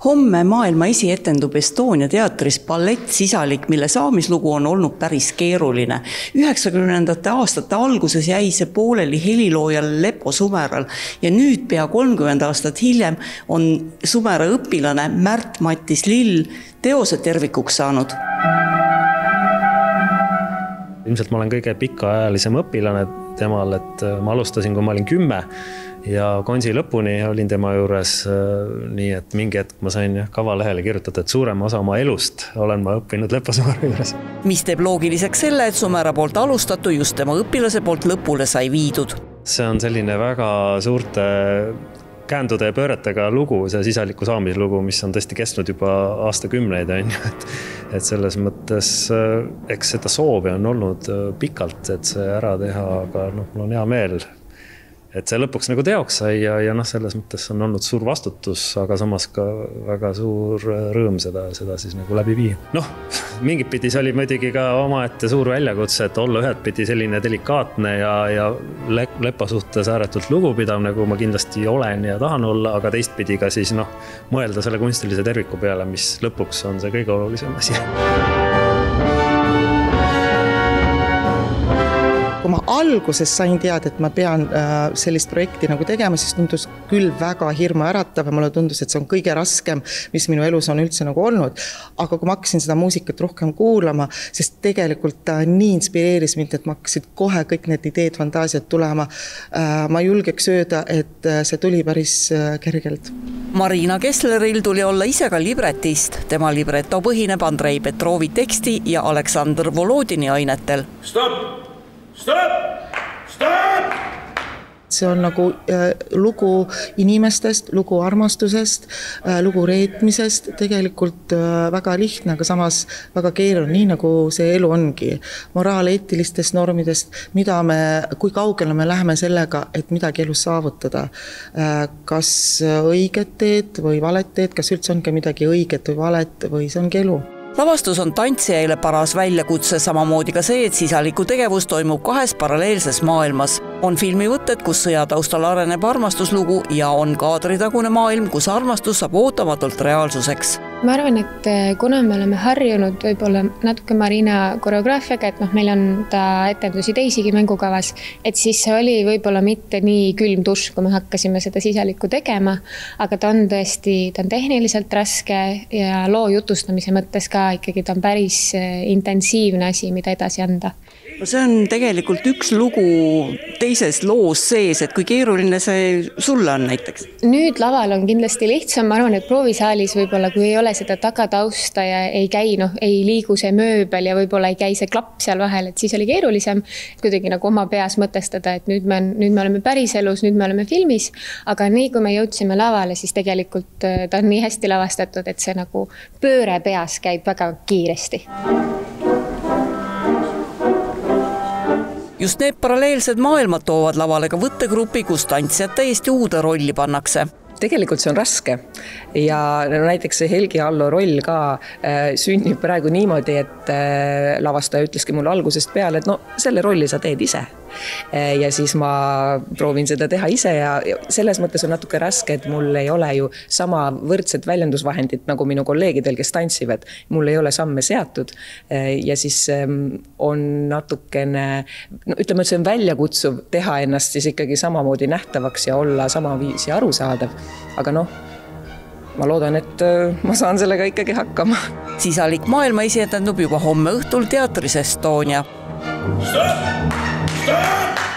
Homme maailma esietendub Estonia teatris ballett Sisalik, mille saamislugu on olnud päris keeruline. 90. aastate alguses jäi see pooleli heliloojal Lepo Sumeral ja nüüd pea 30 aastat hiljem on Sumera õpilane Märt-Mattis Lill teose tervikuks saanud. Ilmselt ma olen kõige pikaajalisem õpilane temal, et ma alustasin, kui ma olin 10 ja konsi lõpuni olin tema juures, nii et mingi hetk ma sain kavalehele kirjutada, et suurema osa oma elust olen ma õppinud Lepo Sumera juures. Mis teeb loogiliseks selle, et Sumera poolt alustatu just tema õpilase poolt lõpule sai viidud? See on selline väga suurte käändude ja pööretega lugu, see Sisaliku saamislugu, mis on tõesti kestnud juba aastakümneid. Et selles mõttes, eks seda soovi on olnud pikalt, et see ära teha, aga mul on hea meel, et see lõpuks nagu teoks sai ja selles mõttes on olnud suur vastutus, aga samas ka väga suur rõõm seda siis nagu läbi viia. Mingit pidi see oli muidugi ka omaette suur väljakutse, et olla ühed pidi selline delikaatne ja Lepo suhtes ääretult lugupidav, nagu ma kindlasti olen ja tahan olla, aga teistpidi ka siis mõelda selle kunstilise terviku peale, mis lõpuks on see kõige olulisem asi. Kui ma alguses sain teada, et ma pean sellist projekti nagu tegema, siis tundus küll väga hirmu äratav ja mulle tundus, et see on kõige raskem, mis minu elus on üldse nagu olnud. Aga kui ma hakkasin seda muusikat rohkem kuulama, sest tegelikult ta nii inspireeris mind, et ma hakkasid kohe kõik need ideed, fantaasiad tulema. Ma julgeks öelda, et see tuli päris kergelt. Marina Kessleril tuli olla ise ka libretist. Tema libreto põhineb Andrei Petrovi teksti ja Aleksandr Volodini ainetel. Stop! Stop! Stop! See on nagu lugu inimestest, lugu armastusest, lugu reetmisest, tegelikult väga lihtne, aga samas väga keeruline, nii nagu see elu ongi. Moraal eetilistest normidest, kui kaugele me läheme sellega, et midagi elus saavutada. Kas õiget teed või valet teed, kas üldse ongi midagi õiget või valet või see ongi elu. Lavastus on tantsijaile paras väljakutse, samamoodi ka see, et Sisaliku tegevus toimub kahes paralleelses maailmas. On filmivõtted, kus sõja taustal areneb armastuslugu ja on kaadritagune maailm, kus armastus saab ootamatult reaalsuseks. Ma arvan, et kuna me oleme harjunud võib-olla natuke Marina koreograafiaga, et meil on ta etendusi teisigi mängukavas, et siis see oli võib-olla mitte nii külm dušš, kui me hakkasime seda Sisalikku tegema, aga ta on tehniliselt raske ja loo jutustamise mõttes ka ikkagi ta on päris intensiivne asi, mida edasi anda. See on tegelikult üks lugu teises loos sees, et kui keeruline see sulle on näiteks? Nüüd laval on kindlasti lihtsam, ma arvan, et proovisaalis võib-olla, kui ei ole seda tagatausta ja ei käi, ei liigu see mööbel ja võib-olla ei käi see klapp seal vahel, et siis oli keerulisem kuidagi nagu oma peas mõtestada, et nüüd me oleme päris elus, nüüd me oleme filmis, aga nii kui me jõudsime lavale, siis tegelikult ta on nii hästi lavastatud, et see nagu pööre peas käib väga kiiresti. Just need paralleelsed maailmad toovad lavale ka võttegrupi, kus tantsijad täiesti uude rolli pannakse. Tegelikult see on raske ja näiteks see Helgi Allo roll ka sünnib praegu niimoodi, et lavastaja ütleski mulle algusest peale, et selle rolli sa teed ise. Ja siis ma proovin seda teha ise ja selles mõttes on natuke raske, et mul ei ole ju sama võrdset väljendusvahendit nagu minu kolleegidel, kes tantsivad. Mul ei ole samme seatud ja siis on natukene, ütleme, et see on väljakutsuv teha ennast siis ikkagi samamoodi nähtavaks ja olla samaviisi arusaadav. Aga ma loodan, et ma saan sellega ikkagi hakkama. Sisalik maailma esietendub juba homme õhtul teatris Estonia. Stop! Stop!